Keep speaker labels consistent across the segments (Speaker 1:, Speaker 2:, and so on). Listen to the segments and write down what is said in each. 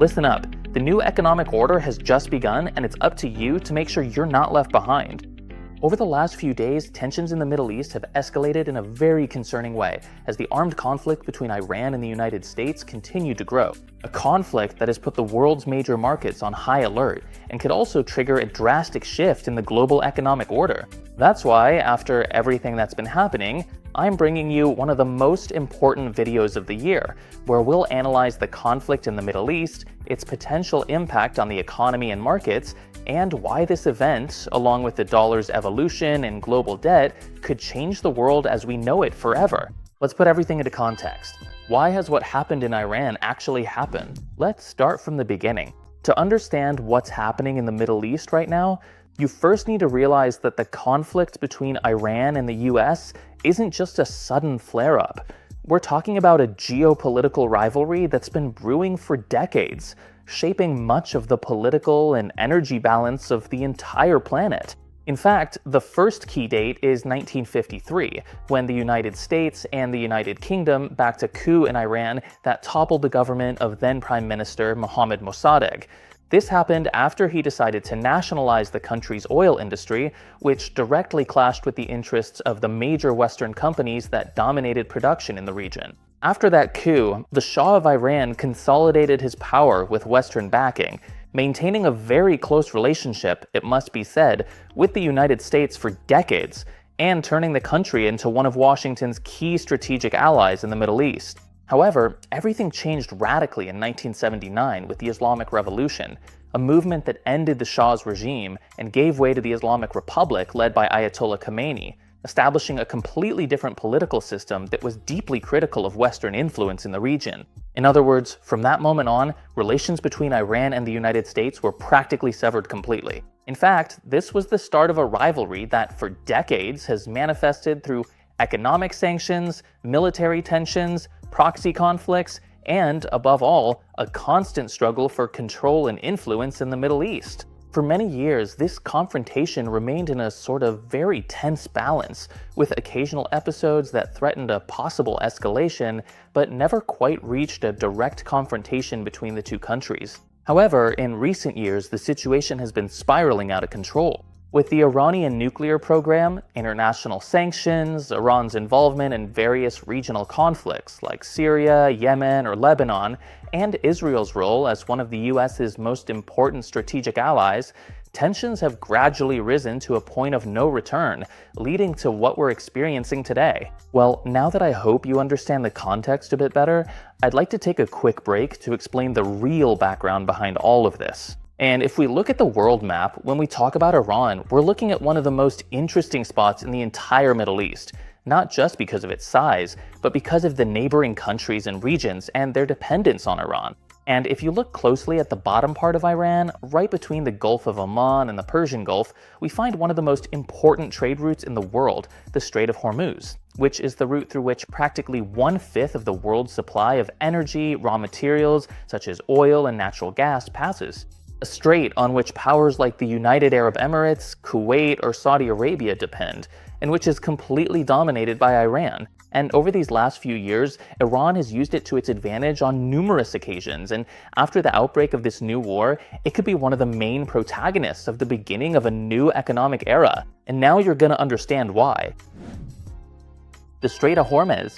Speaker 1: Listen up, the new economic order has just begun and it's up to you to make sure you're not left behind. Over the last few days, tensions in the Middle East have escalated in a very concerning way as the armed conflict between Iran and the United States continued to grow. A conflict that has put the world's major markets on high alert and could also trigger a drastic shift in the global economic order. That's why, after everything that's been happening, I'm bringing you one of the most important videos of the year, where we'll analyze the conflict in the Middle East, its potential impact on the economy and markets, and why this event, along with the dollar's evolution and global debt, could change the world as we know it forever. Let's put everything into context. Why has what happened in Iran actually happened? Let's start from the beginning. To understand what's happening in the Middle East right now, you first need to realize that the conflict between Iran and the US isn't just a sudden flare-up. We're talking about a geopolitical rivalry that's been brewing for decades, shaping much of the political and energy balance of the entire planet. In fact, the first key date is 1953, when the United States and the United Kingdom backed a coup in Iran that toppled the government of then Prime Minister Mohammad Mossadegh. This happened after he decided to nationalize the country's oil industry, which directly clashed with the interests of the major Western companies that dominated production in the region. After that coup, the Shah of Iran consolidated his power with Western backing, maintaining a very close relationship, it must be said, with the United States for decades, and turning the country into one of Washington's key strategic allies in the Middle East. However, everything changed radically in 1979 with the Islamic Revolution, a movement that ended the Shah's regime and gave way to the Islamic Republic led by Ayatollah Khomeini, establishing a completely different political system that was deeply critical of Western influence in the region. In other words, from that moment on, relations between Iran and the United States were practically severed completely. In fact, this was the start of a rivalry that for decades has manifested through economic sanctions, military tensions, proxy conflicts, and, above all, a constant struggle for control and influence in the Middle East. For many years, this confrontation remained in a sort of very tense balance, with occasional episodes that threatened a possible escalation, but never quite reached a direct confrontation between the two countries. However, in recent years, the situation has been spiraling out of control. With the Iranian nuclear program, international sanctions, Iran's involvement in various regional conflicts like Syria, Yemen, or Lebanon, and Israel's role as one of the US's most important strategic allies, tensions have gradually risen to a point of no return, leading to what we're experiencing today. Well, now that I hope you understand the context a bit better, I'd like to take a quick break to explain the real background behind all of this. And if we look at the world map, when we talk about Iran, we're looking at one of the most interesting spots in the entire Middle East, not just because of its size, but because of the neighboring countries and regions and their dependence on Iran. And if you look closely at the bottom part of Iran, right between the Gulf of Oman and the Persian Gulf, we find one of the most important trade routes in the world, the Strait of Hormuz, which is the route through which practically 1/5 of the world's supply of energy, raw materials, such as oil and natural gas, passes. A strait on which powers like the United Arab Emirates, Kuwait, or Saudi Arabia depend, and which is completely dominated by Iran. And over these last few years, Iran has used it to its advantage on numerous occasions, and after the outbreak of this new war, it could be one of the main protagonists of the beginning of a new economic era. And now you're gonna understand why. The Strait of Hormuz.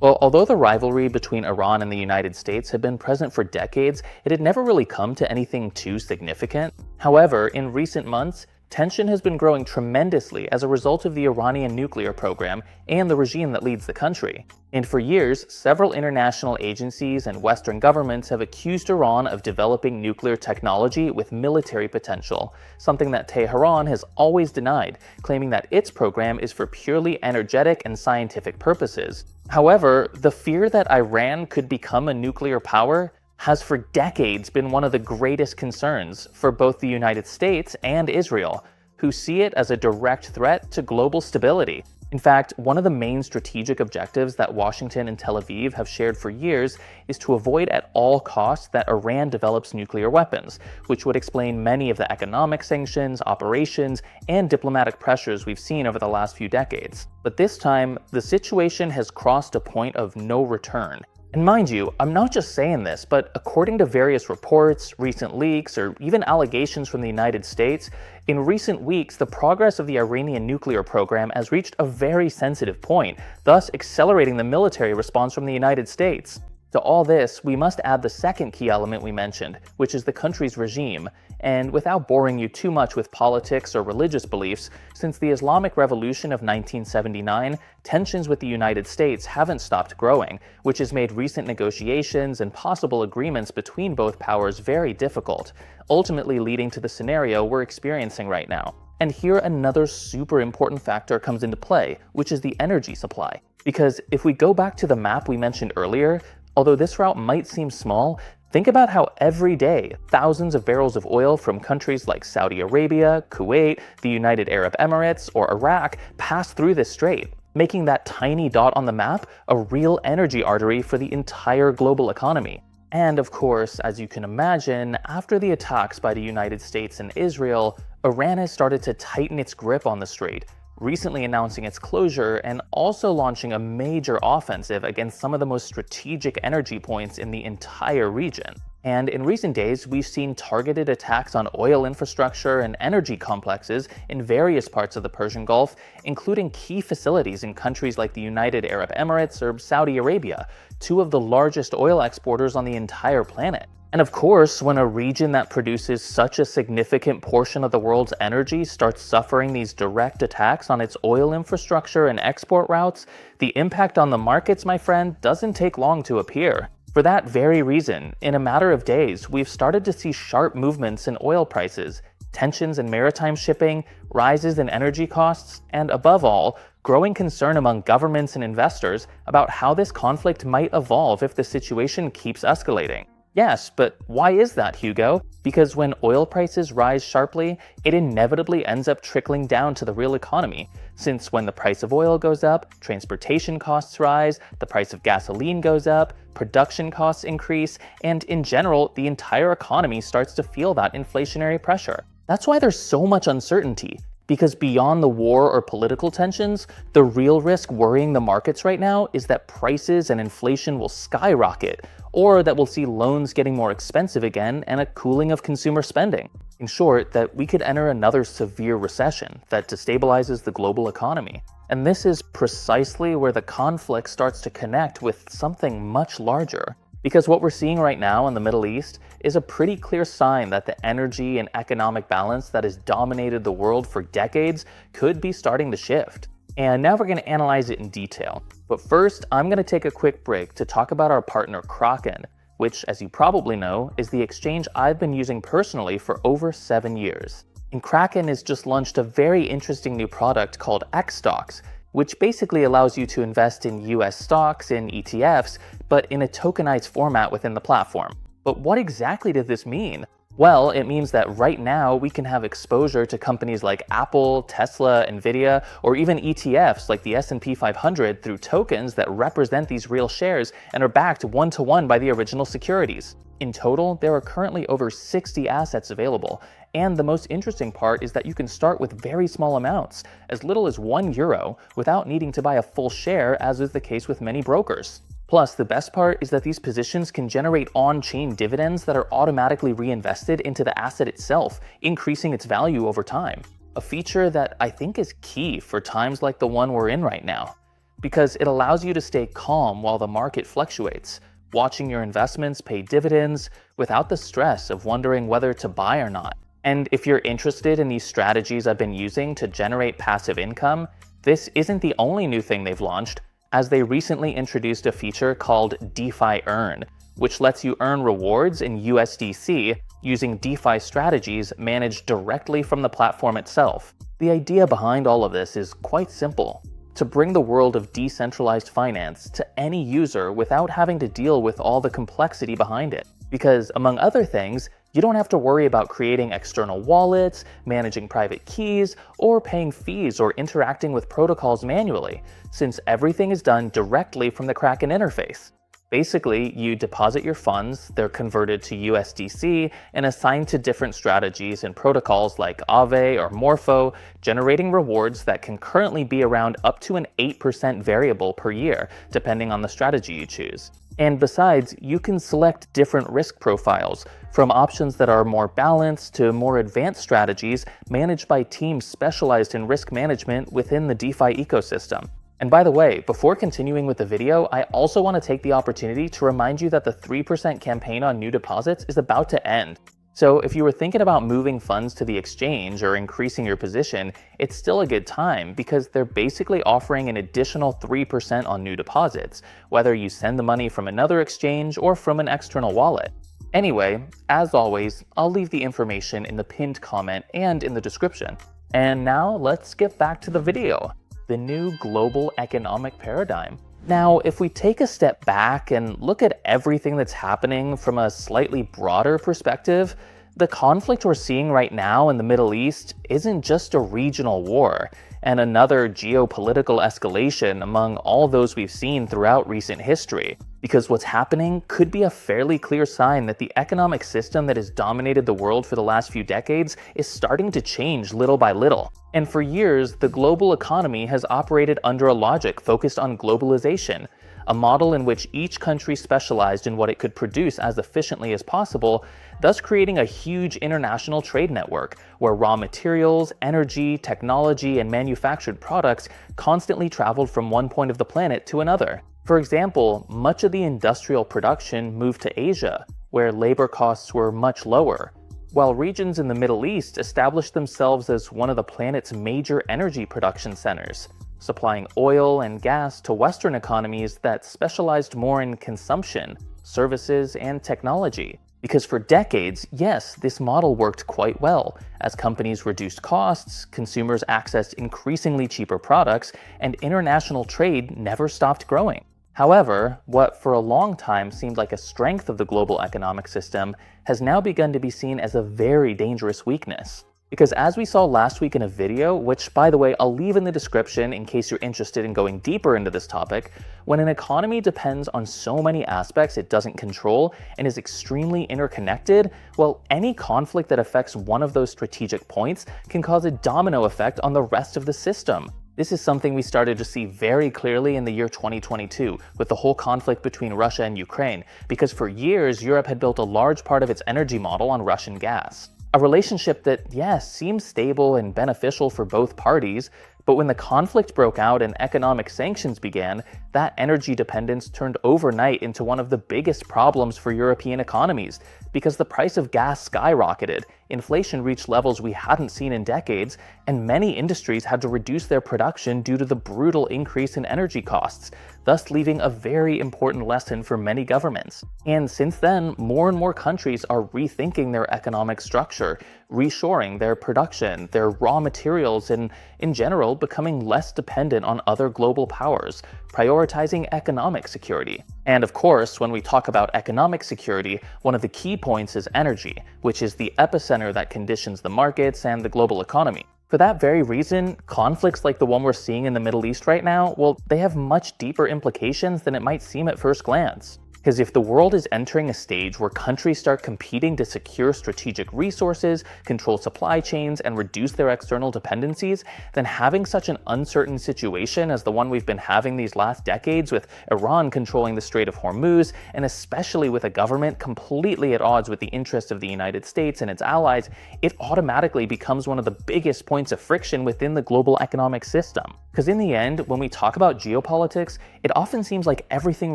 Speaker 1: Well, although the rivalry between Iran and the United States had been present for decades, it had never really come to anything too significant. However, in recent months, tension has been growing tremendously as a result of the Iranian nuclear program and the regime that leads the country. And for years, several international agencies and Western governments have accused Iran of developing nuclear technology with military potential, something that Tehran has always denied, claiming that its program is for purely energetic and scientific purposes. However, the fear that Iran could become a nuclear power has for decades been one of the greatest concerns for both the United States and Israel, who see it as a direct threat to global stability. In fact, one of the main strategic objectives that Washington and Tel Aviv have shared for years is to avoid at all costs that Iran develops nuclear weapons, which would explain many of the economic sanctions, operations, and diplomatic pressures we've seen over the last few decades. But this time, the situation has crossed a point of no return. And mind you, I'm not just saying this, but according to various reports, recent leaks, or even allegations from the United States, in recent weeks, the progress of the Iranian nuclear program has reached a very sensitive point, thus accelerating the military response from the United States. To all this, we must add the second key element we mentioned, which is the country's regime. And without boring you too much with politics or religious beliefs, since the Islamic Revolution of 1979, tensions with the United States haven't stopped growing, which has made recent negotiations and possible agreements between both powers very difficult, ultimately leading to the scenario we're experiencing right now. And here another super important factor comes into play, which is the energy supply. Because if we go back to the map we mentioned earlier, although this route might seem small, think about how every day thousands of barrels of oil from countries like Saudi Arabia, Kuwait, the United Arab Emirates, or Iraq pass through this strait, making that tiny dot on the map a real energy artery for the entire global economy. And of course, as you can imagine, after the attacks by the United States and Israel, Iran has started to tighten its grip on the strait, recently announcing its closure and also launching a major offensive against some of the most strategic energy points in the entire region. And in recent days, we've seen targeted attacks on oil infrastructure and energy complexes in various parts of the Persian Gulf, including key facilities in countries like the United Arab Emirates or Saudi Arabia, two of the largest oil exporters on the entire planet. And of course, when a region that produces such a significant portion of the world's energy starts suffering these direct attacks on its oil infrastructure and export routes, the impact on the markets, my friend, doesn't take long to appear. For that very reason, in a matter of days, we've started to see sharp movements in oil prices, tensions in maritime shipping, rises in energy costs, and above all, growing concern among governments and investors about how this conflict might evolve if the situation keeps escalating. Yes, but why is that, Hugo? Because when oil prices rise sharply, it inevitably ends up trickling down to the real economy. Since when the price of oil goes up, transportation costs rise, the price of gasoline goes up, production costs increase, and in general, the entire economy starts to feel that inflationary pressure. That's why there's so much uncertainty. Because beyond the war or political tensions, the real risk worrying the markets right now is that prices and inflation will skyrocket, or that we'll see loans getting more expensive again and a cooling of consumer spending. In short, that we could enter another severe recession that destabilizes the global economy. And this is precisely where the conflict starts to connect with something much larger. Because what we're seeing right now in the Middle East is a pretty clear sign that the energy and economic balance that has dominated the world for decades could be starting to shift. And now we're going to analyze it in detail. But first, I'm going to take a quick break to talk about our partner Kraken, which, as you probably know, is the exchange I've been using personally for over 7 years. And Kraken has just launched a very interesting new product called X Stocks, which basically allows you to invest in US stocks and ETFs, but in a tokenized format within the platform. But what exactly does this mean? Well, it means that right now we can have exposure to companies like Apple, Tesla, Nvidia, or even ETFs like the S&P 500 through tokens that represent these real shares and are backed one-to-one by the original securities. In total, there are currently over 60 assets available, and the most interesting part is that you can start with very small amounts, as little as €1, without needing to buy a full share, as is the case with many brokers. Plus, the best part is that these positions can generate on-chain dividends that are automatically reinvested into the asset itself, increasing its value over time. A feature that I think is key for times like the one we're in right now, because it allows you to stay calm while the market fluctuates, watching your investments pay dividends without the stress of wondering whether to buy or not. And if you're interested in these strategies I've been using to generate passive income, this isn't the only new thing they've launched, as they recently introduced a feature called DeFi Earn, which lets you earn rewards in USDC using DeFi strategies managed directly from the platform itself. The idea behind all of this is quite simple: to bring the world of decentralized finance to any user without having to deal with all the complexity behind it. Because, among other things, you don't have to worry about creating external wallets, managing private keys, or paying fees or interacting with protocols manually, since everything is done directly from the Kraken interface. Basically, you deposit your funds, they're converted to USDC and assigned to different strategies and protocols like Aave or Morpho, generating rewards that can currently be around up to an 8% variable per year, depending on the strategy you choose. And besides, you can select different risk profiles, from options that are more balanced to more advanced strategies managed by teams specialized in risk management within the DeFi ecosystem. And by the way, before continuing with the video, I also want to take the opportunity to remind you that the 3% campaign on new deposits is about to end. So if you were thinking about moving funds to the exchange or increasing your position, it's still a good time because they're basically offering an additional 3% on new deposits, whether you send the money from another exchange or from an external wallet. Anyway, as always, I'll leave the information in the pinned comment and in the description. And now let's get back to the video. The new global economic paradigm. Now, if we take a step back and look at everything that's happening from a slightly broader perspective, the conflict we're seeing right now in the Middle East isn't just a regional war and another geopolitical escalation among all those we've seen throughout recent history. Because what's happening could be a fairly clear sign that the economic system that has dominated the world for the last few decades is starting to change little by little. And for years, the global economy has operated under a logic focused on globalization, a model in which each country specialized in what it could produce as efficiently as possible, thus creating a huge international trade network where raw materials, energy, technology, and manufactured products constantly traveled from one point of the planet to another. For example, much of the industrial production moved to Asia, where labor costs were much lower, while regions in the Middle East established themselves as one of the planet's major energy production centers, supplying oil and gas to Western economies that specialized more in consumption, services, and technology. Because for decades, yes, this model worked quite well. As companies reduced costs, consumers accessed increasingly cheaper products, and international trade never stopped growing. However, what for a long time seemed like a strength of the global economic system has now begun to be seen as a very dangerous weakness. Because as we saw last week in a video, which by the way I'll leave in the description in case you're interested in going deeper into this topic, when an economy depends on so many aspects it doesn't control and is extremely interconnected, well, any conflict that affects one of those strategic points can cause a domino effect on the rest of the system. This is something we started to see very clearly in the year 2022 with the whole conflict between Russia and Ukraine, because for years Europe had built a large part of its energy model on Russian gas. A relationship that, yes, seems stable and beneficial for both parties, but when the conflict broke out and economic sanctions began, that energy dependence turned overnight into one of the biggest problems for European economies, because the price of gas skyrocketed, inflation reached levels we hadn't seen in decades, and many industries had to reduce their production due to the brutal increase in energy costs, thus leaving a very important lesson for many governments. And since then, more and more countries are rethinking their economic structure, reshoring their production, their raw materials, and in general becoming less dependent on other global powers, prioritizing economic security. And of course, when we talk about economic security, one of the key points is energy, which is the epicenter that conditions the markets and the global economy. For that very reason, conflicts like the one we're seeing in the Middle East right now, well, they have much deeper implications than it might seem at first glance. Because if the world is entering a stage where countries start competing to secure strategic resources, control supply chains, and reduce their external dependencies, then having such an uncertain situation as the one we've been having these last decades, with Iran controlling the Strait of Hormuz, and especially with a government completely at odds with the interests of the United States and its allies, it automatically becomes one of the biggest points of friction within the global economic system. Because in the end, when we talk about geopolitics, it often seems like everything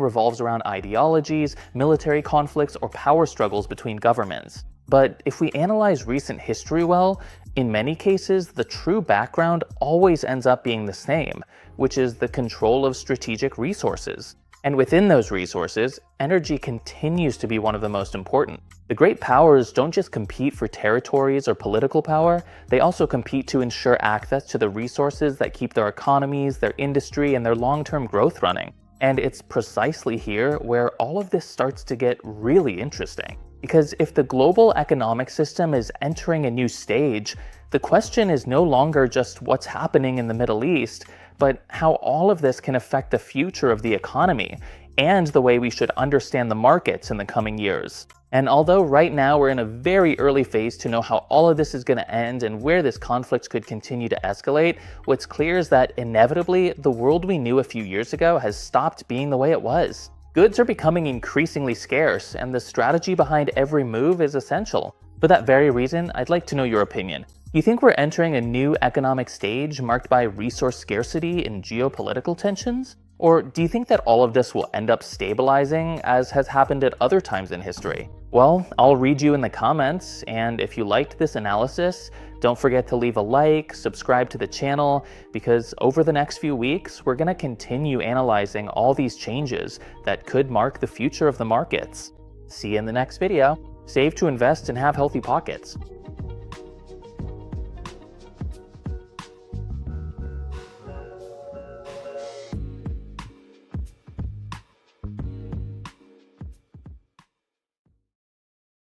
Speaker 1: revolves around ideologies, military conflicts, or power struggles between governments. But if we analyze recent history well, in many cases, the true background always ends up being the same, which is the control of strategic resources. And within those resources, energy continues to be one of the most important. The great powers don't just compete for territories or political power, they also compete to ensure access to the resources that keep their economies, their industry, and their long-term growth running. And it's precisely here where all of this starts to get really interesting. Because if the global economic system is entering a new stage, the question is no longer just what's happening in the Middle East, but how all of this can affect the future of the economy, and the way we should understand the markets in the coming years. And although right now we're in a very early phase to know how all of this is going to end and where this conflict could continue to escalate, what's clear is that inevitably the world we knew a few years ago has stopped being the way it was. Goods are becoming increasingly scarce, and the strategy behind every move is essential. For that very reason, I'd like to know your opinion. You think we're entering a new economic stage marked by resource scarcity and geopolitical tensions? Or do you think that all of this will end up stabilizing, as has happened at other times in history? Well, I'll read you in the comments, and if you liked this analysis, don't forget to leave a like, subscribe to the channel, because over the next few weeks, we're going to continue analyzing all these changes that could mark the future of the markets. See you in the next video. Save to invest and have healthy pockets.